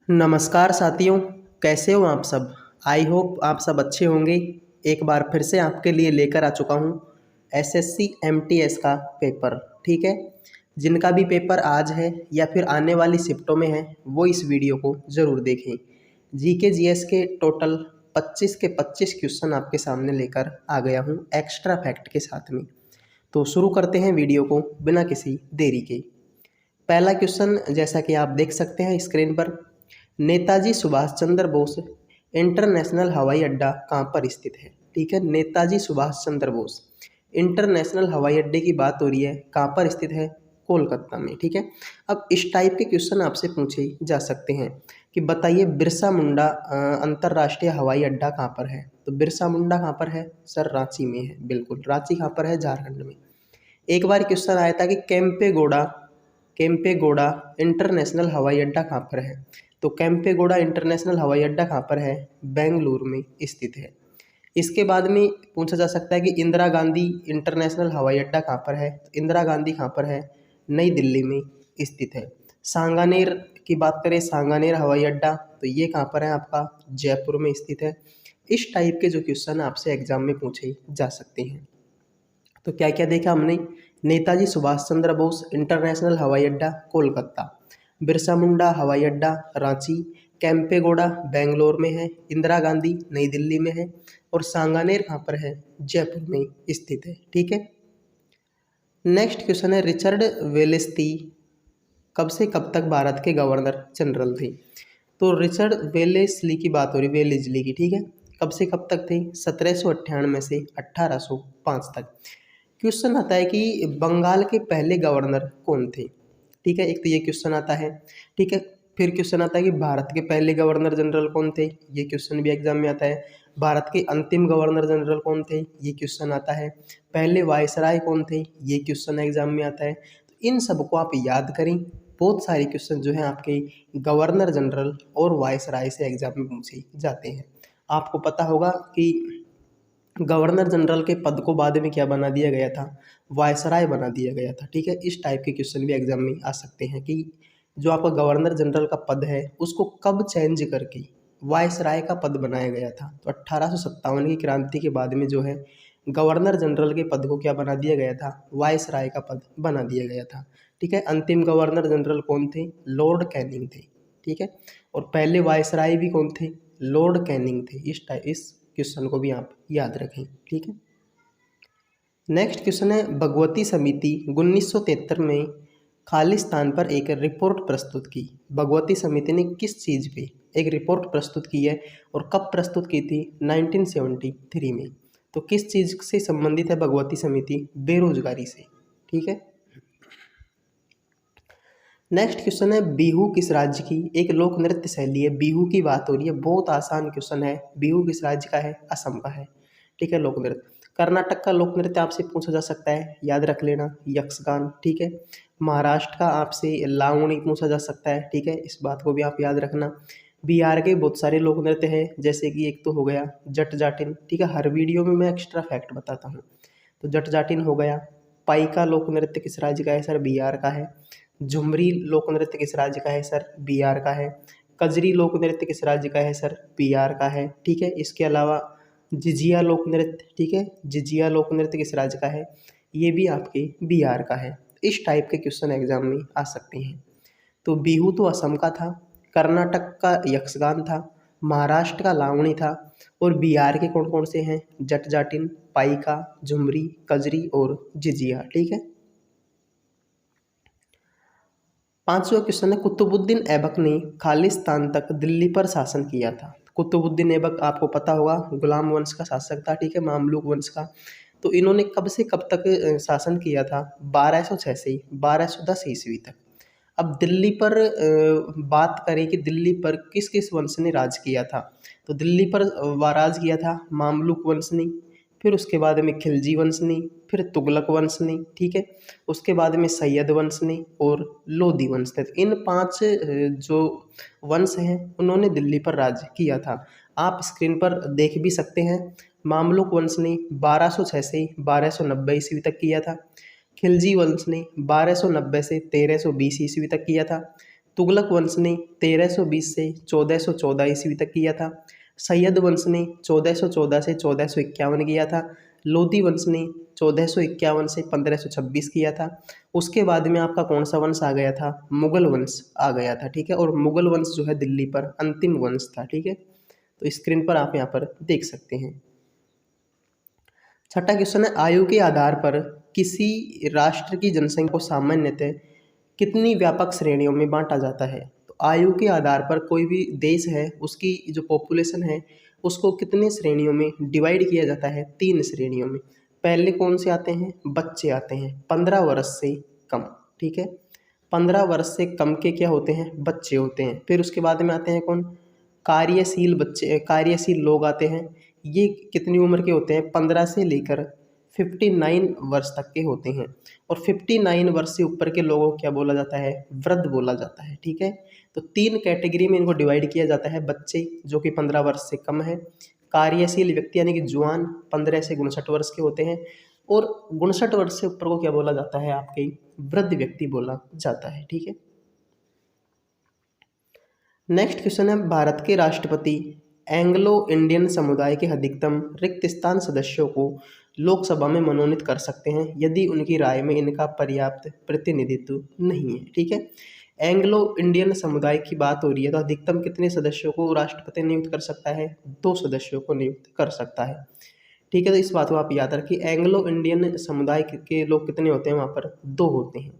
नमस्कार साथियों, कैसे हो आप सब। आई होप आप सब अच्छे होंगे। एक बार फिर से आपके लिए लेकर आ चुका हूँ एसएससी एमटीएस का पेपर। ठीक है, जिनका भी पेपर आज है या फिर आने वाली शिफ्टों में है वो इस वीडियो को ज़रूर देखें। जीके जीएस के टोटल 25 के 25 क्वेश्चन आपके सामने लेकर आ गया हूँ एक्स्ट्रा फैक्ट के साथ में। तो शुरू करते हैं वीडियो को बिना किसी देरी के। पहला क्वेश्चन जैसा कि आप देख सकते हैं स्क्रीन पर, नेताजी सुभाष चंद्र बोस इंटरनेशनल हवाई अड्डा कहाँ पर स्थित है। ठीक है, नेताजी सुभाष चंद्र बोस इंटरनेशनल हवाई अड्डे की बात हो रही है, कहाँ पर स्थित है, कोलकाता में। ठीक है, अब इस टाइप के क्वेश्चन आपसे पूछे जा सकते हैं कि बताइए बिरसा मुंडा अंतर्राष्ट्रीय हवाई अड्डा कहाँ पर है। तो बिरसा मुंडा कहाँ पर है सर, रांची में है। बिल्कुल, रांची कहाँ पर है, झारखंड में। एक बार क्वेश्चन आया था कि केम्पेगोड़ा इंटरनेशनल हवाई अड्डा कहाँ पर है। तो केम्पेगोड़ा इंटरनेशनल हवाई अड्डा कहाँ पर है, बेंगलुरु में स्थित है। इसके बाद में पूछा जा सकता है कि इंदिरा गांधी इंटरनेशनल हवाई अड्डा कहाँ पर है। तो इंदिरा गांधी कहाँ पर है, नई दिल्ली में स्थित है। सांगानेर की बात करें, सांगानेर हवाई अड्डा, तो ये कहाँ पर है आपका, जयपुर में स्थित है। इस टाइप के जो क्वेश्चन आपसे एग्जाम में पूछे जा सकते हैं। तो क्या क्या देखा हमने, नेताजी सुभाष चंद्र बोस इंटरनेशनल हवाई अड्डा कोलकाता, बिरसा मुंडा हवाई अड्डा रांची, कैंपेगोड़ा बेंगलोर में है, इंदिरा गांधी नई दिल्ली में है, और सांगानेर कहाँ पर है, जयपुर में स्थित है। ठीक है, नेक्स्ट क्वेश्चन है, रिचर्ड वेलेस्ली कब से कब तक भारत के गवर्नर जनरल थे। तो रिचर्ड वेलेस्ली की बात हो रही, वेलेस्ली की। ठीक है, कब से कब तक थे, 1798 से 1805 तक। क्वेश्चन आता है कि बंगाल के पहले गवर्नर कौन थे। ठीक है, एक तो ये क्वेश्चन आता है। ठीक है, फिर क्वेश्चन आता है कि भारत के पहले गवर्नर जनरल कौन थे, ये क्वेश्चन भी एग्जाम में आता है। भारत के अंतिम गवर्नर जनरल कौन थे, ये क्वेश्चन आता है। पहले वायसराय कौन थे, ये क्वेश्चन एग्जाम में आता है। तो इन सबको आप याद करें। बहुत सारे क्वेश्चन जो हैं आपके गवर्नर जनरल और वायसराय से एग्जाम में पूछे जाते हैं। आपको पता होगा कि गवर्नर जनरल के पद को बाद में क्या बना दिया गया था, वायसराय बना दिया गया था। ठीक है, इस टाइप के क्वेश्चन भी एग्जाम में आ सकते हैं कि जो आपका गवर्नर जनरल का पद है उसको कब चेंज करके वायसराय का पद बनाया गया था। तो 1857 की क्रांति के बाद में जो है गवर्नर जनरल के पद को क्या बना दिया गया था, वायसराय का पद बना दिया गया था। ठीक है, अंतिम गवर्नर जनरल कौन थे, लॉर्ड कैनिंग थे। ठीक है, और पहले वायसराय भी कौन थे, लॉर्ड कैनिंग थे। इस क्वेश्चन को भी आप याद रखें। ठीक है, नेक्स्ट क्वेश्चन है, भगवती समिति 1973 में खालिस्तान पर एक रिपोर्ट प्रस्तुत की। भगवती समिति ने किस चीज़ पे एक रिपोर्ट प्रस्तुत की है और कब प्रस्तुत की थी, 1973 में। तो किस चीज़ से संबंधित है भगवती समिति, बेरोजगारी से। ठीक है, नेक्स्ट क्वेश्चन है, बिहू किस राज्य की एक लोक नृत्य शैली है। बिहू की बात हो रही है, बहुत आसान क्वेश्चन है। बिहू किस राज्य का है, असम का है। ठीक है, लोक नृत्य। कर्नाटक का लोक नृत्य आपसे पूछा जा सकता है, याद रख लेना, यक्षगान। ठीक है, महाराष्ट्र का आपसे लावणी पूछा जा सकता है। ठीक है, इस बात को भी आप याद रखना। बिहार के बहुत सारे लोक नृत्य हैं, जैसे कि एक तो हो गया जट जाटिन। ठीक है, हर वीडियो में मैं एक्स्ट्रा फैक्ट बताता हूँ। तो जट जाटिन हो गया। पाइका लोक नृत्य किस राज्य का है सर, बिहार का है। झुमरी लोक नृत्य किस राज्य का है सर, बिहार का है। कजरी लोक नृत्य किस राज्य का है सर, बिहार का है। ठीक है, इसके अलावा जिजिया लोक नृत्य, ठीक है, जिजिया लोक नृत्य किस राज्य का है, ये भी आपके बिहार का है। इस टाइप के क्वेश्चन एग्जाम में आ सकते हैं। तो बिहू तो असम का था, कर्नाटक का यक्षगान था, महाराष्ट्र का लावणी था, और बिहार के कौन कौन से हैं, जट जाटिन, पाइका, झुमरी, कजरी और जिजिया। ठीक है, पांचवा क्वेश्चन है, कुतुबुद्दीन ऐबक ने खालिस्तान तक दिल्ली पर शासन किया था। कुतुबुद्दीन ऐबक आपको पता होगा, गुलाम वंश का शासक था। ठीक है, मामलुक वंश का। तो इन्होंने कब से कब तक शासन किया था, 1206 से 1210 ईस्वी तक। अब दिल्ली पर बात करें कि दिल्ली पर किस किस वंश ने राज किया था। तो दिल्ली पर राज किया था मामलुक वंश ने, फिर उसके बाद में खिलजी वंश ने, फिर तुगलक वंश ने। ठीक है, उसके बाद में सैयद वंश ने और लोधी वंश ने। तो इन पांच जो वंश हैं उन्होंने दिल्ली पर राज किया था। आप स्क्रीन पर देख भी सकते हैं। मामलुक वंश ने 1206 से 1290 ईस्वी तक किया था। खिलजी वंश ने 1290 से 1320 ईस्वी तक किया था। तुगलक वंश ने 1320 से 1414 ईस्वी तक किया था। सैयद वंश ने 1414 से 1451 किया था। लोधी वंश ने 1451 से 1526 किया था। उसके बाद में आपका कौन सा वंश आ गया था? मुगल वंश आ गया था, ठीक है। और मुगल वंश जो है दिल्ली पर अंतिम वंश था, ठीक है। तो स्क्रीन पर आप यहाँ पर देख सकते हैं। छठा क्वेश्चन है, आयु के आधार पर किसी राष्ट्र की जनसंख्या को सामान्यतः कितनी व्यापक श्रेणियों में बांटा जाता है? तो आयु के आधार पर कोई भी देश है उसकी जो पॉपुलेशन है उसको कितने श्रेणियों में डिवाइड किया जाता है? 3 श्रेणियों में। पहले कौन से आते हैं? बच्चे आते हैं 15 वर्ष से कम, ठीक है। 15 वर्ष से कम के क्या होते हैं? बच्चे होते हैं। फिर उसके बाद में आते हैं कौन? कार्यशील बच्चे, कार्यशील लोग आते हैं। ये कितनी उम्र के होते हैं? 15 से लेकर 59 वर्ष तक के होते हैं। और 59 वर्ष से ऊपर के लोगों को क्या बोला जाता है? वृद्ध बोला जाता है, ठीक है। तो 3 कैटेगरी में इनको डिवाइड किया जाता है। बच्चे जो कि 15 वर्ष से कम है, कार्यशील व्यक्ति यानी कि जवान 15 से 59 वर्ष के होते हैं, और 59 वर्ष से ऊपर को क्या बोला जाता है? आपके वृद्ध व्यक्ति बोला जाता है, ठीक है। नेक्स्ट क्वेश्चन है, भारत के राष्ट्रपति एंग्लो इंडियन समुदाय के अधिकतम रिक्त स्थान सदस्यों को लोकसभा में मनोनीत कर सकते हैं यदि उनकी राय में इनका पर्याप्त प्रतिनिधित्व नहीं है, ठीक है। एंग्लो इंडियन समुदाय की बात हो रही है, तो अधिकतम कितने सदस्यों को राष्ट्रपति नियुक्त कर सकता है? 2 सदस्यों को नियुक्त कर सकता है, ठीक है। तो इस बात को आप याद रखिए, एंग्लो इंडियन समुदाय के लोग कितने होते हैं? वहाँ पर 2 होते हैं।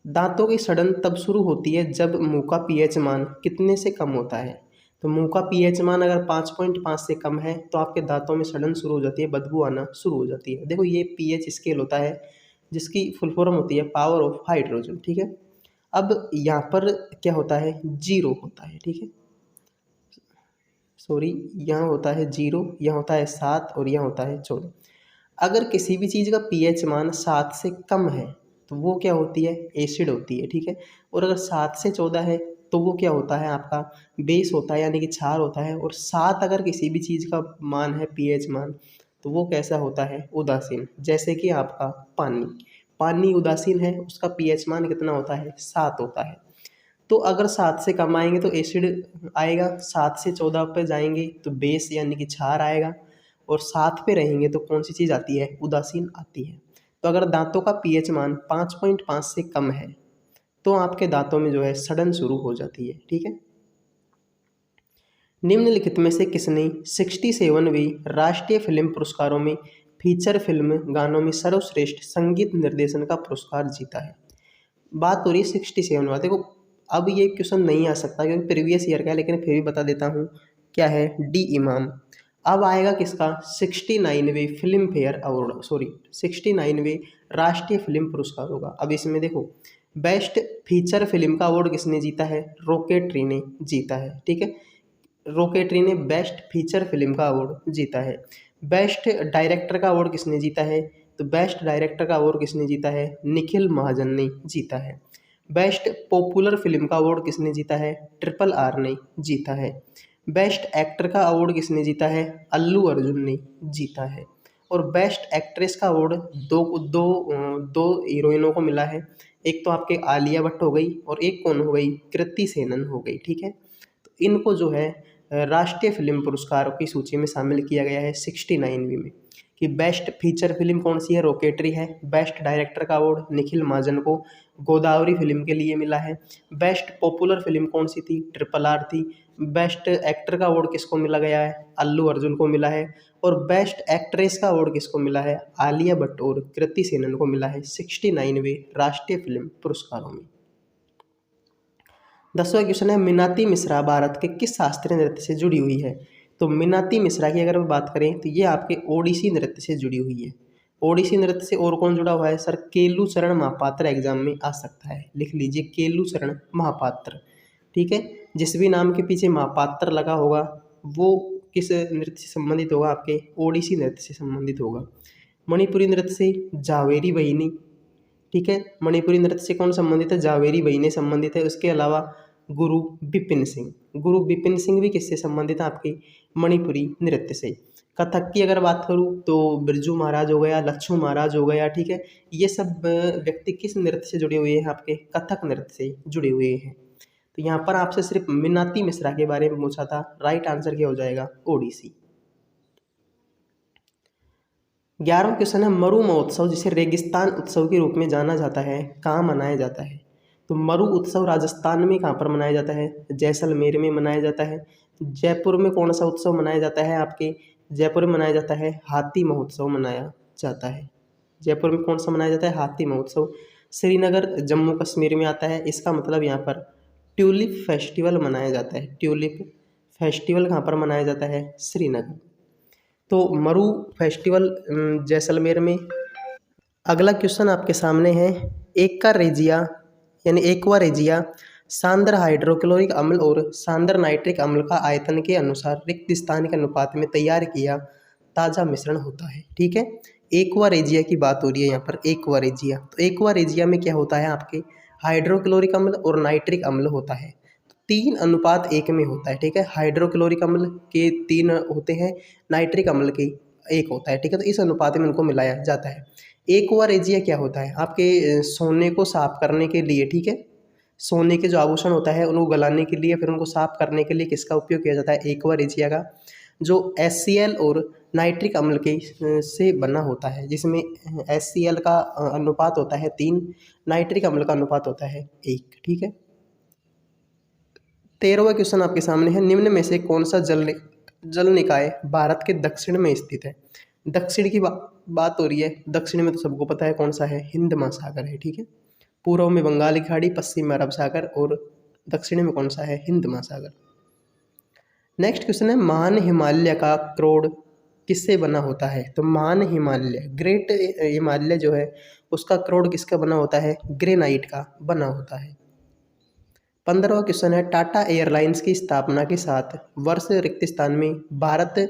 दांतों की सड़न तब शुरू होती है जब मुंह का पीएच मान कितने से कम होता है? तो मुंह का पीएच मान अगर 5.5 से कम है तो आपके दांतों में सड़न शुरू हो जाती है, बदबू आना शुरू हो जाती है। देखो ये पीएच स्केल होता है जिसकी फुल फॉर्म होती है पावर ऑफ हाइड्रोजन, ठीक है। अब यहाँ पर क्या होता है? 0 होता है, ठीक है। सॉरी, यहाँ होता है 0, यहाँ होता है 7 और यहाँ होता है 14। अगर किसी भी चीज़ का पीएच मान 7 से कम है तो वो क्या होती है? एसिड होती है, ठीक है। और अगर 7 से 14 है तो वो क्या होता है? आपका बेस होता है यानी कि क्षार होता है। और 7 अगर किसी भी चीज़ का मान है, पीएच मान, तो वो कैसा होता है? उदासीन। जैसे कि आपका पानी, पानी उदासीन है, उसका पीएच मान कितना होता है? 7 होता है। तो अगर 7 से कम आएंगे तो एसिड आएगा, 7 से 14 पे जाएंगे तो बेस यानी कि क्षार आएगा, और 7 पे रहेंगे तो कौन सी चीज़ आती है? उदासीन आती है। तो अगर दांतों का पीएच मान 5.5 से कम है तो आपके दांतों में जो है सड़न शुरू हो जाती है, ठीक है। निम्नलिखित में से किसने 67वीं राष्ट्रीय फिल्म पुरस्कारों में फीचर फिल्म गानों में सर्वश्रेष्ठ संगीत निर्देशन का पुरस्कार जीता है? बात हो रही है 67 वाला। देखो अब ये क्वेश्चन नहीं आ सकता क्योंकि प्रीवियस ईयर का है, लेकिन फिर भी बता देता हूँ क्या है? डी इमाम। अब आएगा किसका? 69वें फिल्म फेयर अवार्ड, सॉरी 69वें राष्ट्रीय फिल्म पुरस्कार होगा। अब इसमें देखो बेस्ट फीचर फिल्म का अवार्ड किसने जीता है? रॉकेटरी ने जीता है, ठीक है। रॉकेटरी ने बेस्ट फीचर फिल्म का अवार्ड जीता है। बेस्ट डायरेक्टर का अवार्ड किसने जीता है? तो बेस्ट डायरेक्टर का अवार्ड किसने जीता है? निखिल महाजन ने जीता है। बेस्ट पॉपुलर फिल्म का अवार्ड किसने जीता है? RRR ने जीता है। बेस्ट एक्टर का अवार्ड किसने जीता है? अल्लू अर्जुन ने जीता है। और बेस्ट एक्ट्रेस का अवार्ड दो हीरोइनों को मिला है। एक तो आपके आलिया भट्ट हो गई और एक कौन हो गई? कृति सेनन हो गई, ठीक है। तो इनको जो है राष्ट्रीय फिल्म पुरस्कारों की सूची में शामिल किया गया है 69वीं में। कि बेस्ट फीचर फिल्म कौन सी है? रॉकेटरी है। बेस्ट डायरेक्टर का अवार्ड निखिल महाजन को गोदावरी फिल्म के लिए मिला है। बेस्ट पॉपुलर फिल्म कौन सी थी? RRR थी। बेस्ट एक्टर का अवार्ड किसको मिला गया है? अल्लू अर्जुन को मिला है। और बेस्ट एक्ट्रेस का अवार्ड किसको मिला है? आलिया भट्ट और कृति सेनन को मिला है 69वें राष्ट्रीय फिल्म पुरस्कारों में। 10वां क्वेश्चन है, मीनाती मिश्रा भारत के किस शास्त्रीय नृत्य से जुड़ी हुई है? तो मीनाती मिश्रा की अगर हम बात करें तो ये आपके ओडिसी नृत्य से जुड़ी हुई है। ओडिसी नृत्य से और कौन जुड़ा हुआ है? सर केलुचरण महापात्र एग्जाम में आ सकता है, लिख लीजिए केलुचरण महापात्र, ठीक है। जिस भी नाम के पीछे महापात्र लगा होगा वो किस नृत्य से संबंधित होगा? आपके ओडिसी नृत्य से संबंधित होगा। मणिपुरी नृत्य से जावेरी बहिनी, ठीक है। मणिपुरी नृत्य से कौन संबंधित है? जावेरी बहिनी संबंधित है। उसके अलावा गुरु बिपिन सिंह, गुरु बिपिन सिंह भी किससे संबंधित है? आपकी मणिपुरी नृत्य से। कथक की अगर बात करूँ तो बिरजू महाराज हो गया, लच्छू महाराज हो गया, ठीक है। ये सब व्यक्ति किस नृत्य से जुड़े हुए हैं, आपके कथक नृत्य से जुड़े हुए हैं। तो यहाँ पर आपसे सिर्फ मीनाती मिश्रा के बारे में पूछा था, राइट आंसर क्या हो जाएगा, ओडिसी। 11वां क्वेश्चन है, मरु महोत्सव जिसे रेगिस्तान उत्सव के रूप में जाना जाता है, कहाँ मनाया जाता है। तो मरु उत्सव राजस्थान में कहाँ पर मनाया जाता है, जैसलमेर में मनाया जाता है। जयपुर में कौन सा उत्सव मनाया जाता है, आपके जयपुर में मनाया जाता है हाथी महोत्सव मनाया जाता है। जयपुर में कौन सा मनाया जाता है, हाथी महोत्सव। श्रीनगर जम्मू कश्मीर में आता है, इसका मतलब यहाँ पर ट्यूलिप फेस्टिवल मनाया जाता है। ट्यूलिप फेस्टिवल कहाँ पर मनाया जाता है, श्रीनगर। तो मरु फेस्टिवल जैसलमेर में। अगला क्वेश्चन आपके सामने है, एक्वा रेजिया यानी एक्वा रेजिया सांद्र हाइड्रोक्लोरिक अम्ल और सांद्र नाइट्रिक अम्ल का आयतन के अनुसार रिक्त स्थान के अनुपात में तैयार किया ताज़ा मिश्रण होता है, ठीक है। एक्वा रेजिया की बात हो रही है यहाँ पर, एक्वा रेजिया। तो एक्वा रेजिया में क्या होता है, आपके हाइड्रोक्लोरिक अम्ल और नाइट्रिक अम्ल होता है, 3:1 में होता है, ठीक है। हाइड्रोक्लोरिक अम्ल के 3 होते हैं, नाइट्रिक अम्ल के 1 होता है, ठीक है। तो इस अनुपात में उनको मिलाया जाता है। एक्वा रेजिया क्या होता है, आपके सोने को साफ करने के लिए, ठीक है। सोने के जो आभूषण होता है उनको गलाने के लिए, फिर उनको साफ करने के लिए किसका उपयोग किया जाता है, एक्वा रेजिया का, जो HCl और नाइट्रिक अम्ल के से बना होता है, जिसमें HCl का अनुपात होता है 3, नाइट्रिक अम्ल का अनुपात होता है 1, ठीक है। 13वां क्वेश्चन आपके सामने है, निम्न में से कौन सा जल निकाय भारत के दक्षिण में स्थित है। दक्षिण की बात हो रही है, दक्षिण में तो सबको पता है कौन सा है, हिंद महासागर है, ठीक है। पूर्व में बंगाल की खाड़ी, पश्चिम में अरब सागर और दक्षिण में कौन सा है, हिंद महासागर। नेक्स्ट क्वेश्चन है, महान हिमालय का क्रोड किससे बना होता है। तो महान हिमालय, ग्रेट हिमालय जो है उसका क्रोड किसका बना होता है, ग्रेनाइट का बना होता है। 15वां क्वेश्चन है, टाटा एयरलाइंस की स्थापना के साथ वर्ष रिक्त स्थान में भारत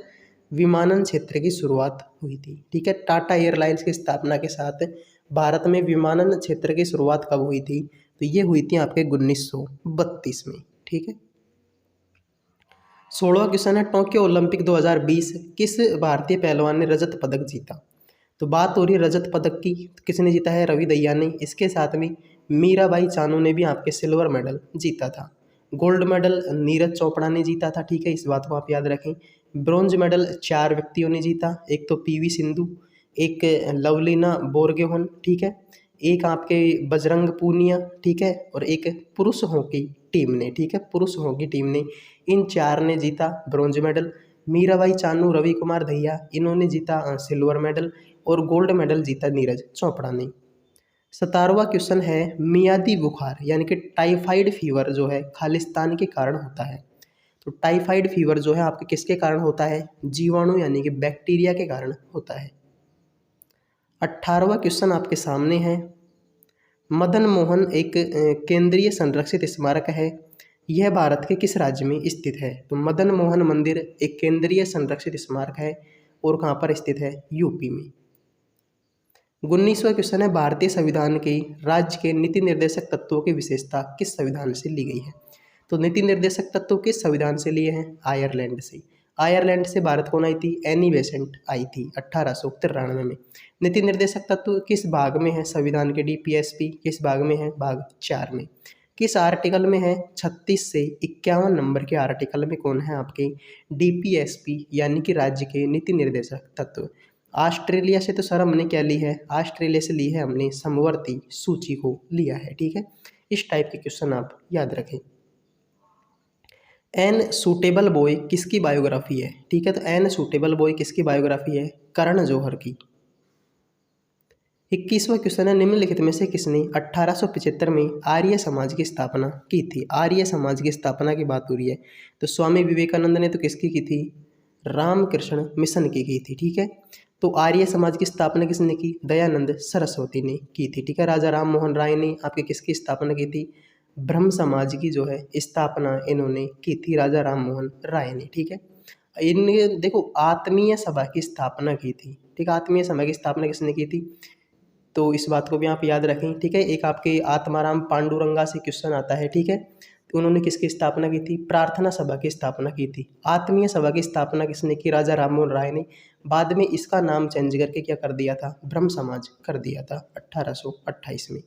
विमानन क्षेत्र की शुरुआत हुई थी, ठीक है। टाटा एयरलाइंस की स्थापना के साथ भारत में विमानन क्षेत्र की शुरुआत कब हुई थी, तो ये हुई थी आपके 1932 में, ठीक है। 16वां क्वेश्चन है, टोक्यो ओलंपिक 2020 किस भारतीय पहलवान ने रजत पदक जीता। तो बात हो रही है रजत पदक की, तो किसने जीता है, रवि दहिया ने। इसके साथ में मीराबाई चानू ने भी आपके सिल्वर मेडल जीता था। गोल्ड मेडल नीरज चोपड़ा ने जीता था, ठीक है, इस बात को आप याद रखें। ब्रॉन्ज मेडल 4 व्यक्तियों ने जीता, एक तो PV सिंधु, एक लवलीना बोरगोहेन, ठीक है, एक आपके बजरंग पूनिया, ठीक है, और एक पुरुष हॉकी टीम ने, ठीक है, पुरुष हॉकी टीम ने, इन 4 ने जीता ब्रॉन्ज मेडल। मीराबाई चानू, रवि कुमार दहिया, इन्होंने जीता सिल्वर मेडल, और गोल्ड मेडल जीता नीरज चोपड़ा ने। 17वां क्वेश्चन है, मियादी बुखार यानी कि टाइफाइड फीवर जो है खालिस्तान के कारण होता है। तो टाइफाइड फीवर जो है आपके किसके कारण होता है, जीवाणु यानी कि बैक्टीरिया के कारण होता है। 18वां क्वेश्चन आपके सामने है, मदन मोहन एक केंद्रीय संरक्षित स्मारक है, यह भारत के किस राज्य में स्थित है। तो मदन मोहन मंदिर एक केंद्रीय संरक्षित स्मारक है और कहाँ पर स्थित है, यूपी में। 19वां क्वेश्चन है, भारतीय संविधान के राज्य के नीति निर्देशक तत्वों की विशेषता किस संविधान से ली गई है। तो नीति निर्देशक तत्व किस संविधान से लिए हैं, आयरलैंड से। आयरलैंड से भारत कौन आई थी, एनी बेसेंट आई थी 1893 में। नीति निर्देशक तत्व किस भाग में है संविधान के, DPSP किस भाग में है, भाग 4 में। किस आर्टिकल में है, 36 से 51 नंबर के आर्टिकल में कौन है आपके, DPSP यानी कि राज्य के नीति निर्देशक तत्व। ऑस्ट्रेलिया से तो सर हमने क्या ली है, ऑस्ट्रेलिया से ली है हमने समवर्ती सूची को लिया है, ठीक है। इस टाइप के क्वेश्चन आप याद रखें। एन सूटेबल बॉय किसकी बायोग्राफी है, ठीक है। तो एन सूटेबल बॉय किसकी बायोग्राफी है, करण जौहर की। 21वां क्वेश्चन है, निम्नलिखित में से किसने 1875 में आर्य समाज की स्थापना की थी। आर्य समाज की स्थापना की बात हो रही है, तो स्वामी विवेकानंद ने तो किसकी की थी, रामकृष्ण मिशन की थी, ठीक है। तो आर्य समाज की स्थापना किसने की, दयानंद सरस्वती ने की थी, ठीक है। राजा राम मोहन राय ने आपके किसकी स्थापना की थी, ब्रह्म समाज की जो है स्थापना इन्होंने की थी, राजा राम मोहन राय ने, ठीक है। इनने देखो आत्मीय सभा की स्थापना की थी, ठीक है। आत्मीय सभा की स्थापना किसने की थी, तो इस बात को भी आप याद रखें, ठीक है। एक आपके आत्माराम पांडुरंगा से क्वेश्चन आता है, ठीक है। तो उन्होंने किसकी स्थापना की थी? प्रार्थना सभा की स्थापना की थी। आत्मीय सभा की स्थापना किसने की? राजा राममोहन राय ने। बाद में इसका नाम चेंज करके क्या कर दिया था? ब्रह्म समाज कर दिया था 1828 में।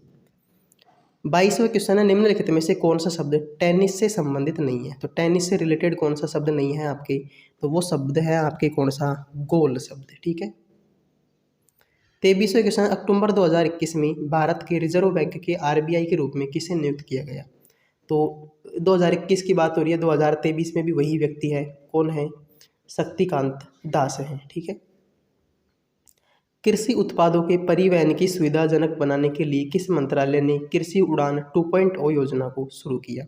22वां क्वेश्चन है, निम्नलिखित में से कौन सा शब्द टेनिस से संबंधित नहीं है? तो टेनिस से रिलेटेड कौन सा शब्द नहीं है आपके? तो वो शब्द है आपके कौन सा? गोल शब्द। ठीक है। 23वां क्वेश्चन, अक्टूबर 2021 में भारत के रिजर्व बैंक के आरबीआई के रूप में किसे नियुक्त किया गया? तो 2021 की बात हो रही है, 2023 में भी वही व्यक्ति है। कौन है? शक्तिकांत दास है। ठीक है। कृषि उत्पादों के परिवहन की सुविधाजनक बनाने के लिए किस मंत्रालय ने कृषि उड़ान 2.0 योजना को शुरू किया?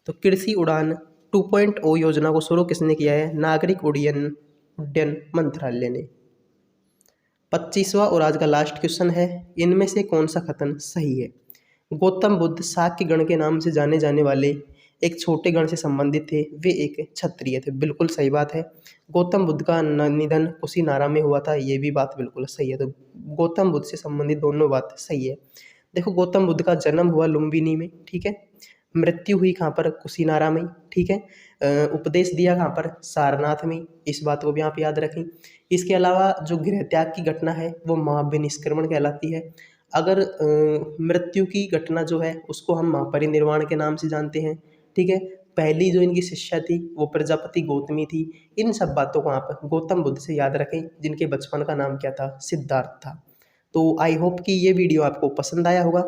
तो कृषि उड़ान 2.0 योजना को शुरू किसने किया है? नागरिक उड्डयन मंत्रालय ने। 25वां और आज का लास्ट क्वेश्चन है, इनमें से कौन सा कथन सही है? गौतम बुद्ध शाक्य गण के नाम से जाने जाने वाले एक छोटे गण से संबंधित थे, वे एक क्षत्रिय थे। बिल्कुल सही बात है। गौतम बुद्ध का निधन कुशीनारा में हुआ था, ये भी बात बिल्कुल सही है। तो गौतम बुद्ध से संबंधित दोनों बात सही है। देखो, गौतम बुद्ध का जन्म हुआ लुम्बिनी में। ठीक है। मृत्यु हुई कहाँ पर? कुशीनारा में। ठीक है। उपदेश दिया कहाँ पर? सारनाथ में। इस बात को भी आप याद रखें। इसके अलावा जो गृह त्याग की घटना है वो महाविनिष्क्रमण कहलाती है। अगर मृत्यु की घटना जो है उसको हम महापरिनिर्वाण के नाम से जानते हैं। ठीक है। पहली जो इनकी शिष्या थी वो प्रजापति गौतमी थी। इन सब बातों को आप गौतम बुद्ध से याद रखें, जिनके बचपन का नाम क्या था? सिद्धार्थ था। तो आई होप कि ये वीडियो आपको पसंद आया होगा।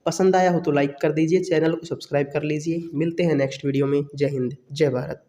पसंद आया हो तो लाइक कर दीजिए, चैनल को सब्सक्राइब कर लीजिए। मिलते हैं नेक्स्ट वीडियो में। जय हिंद, जय भारत।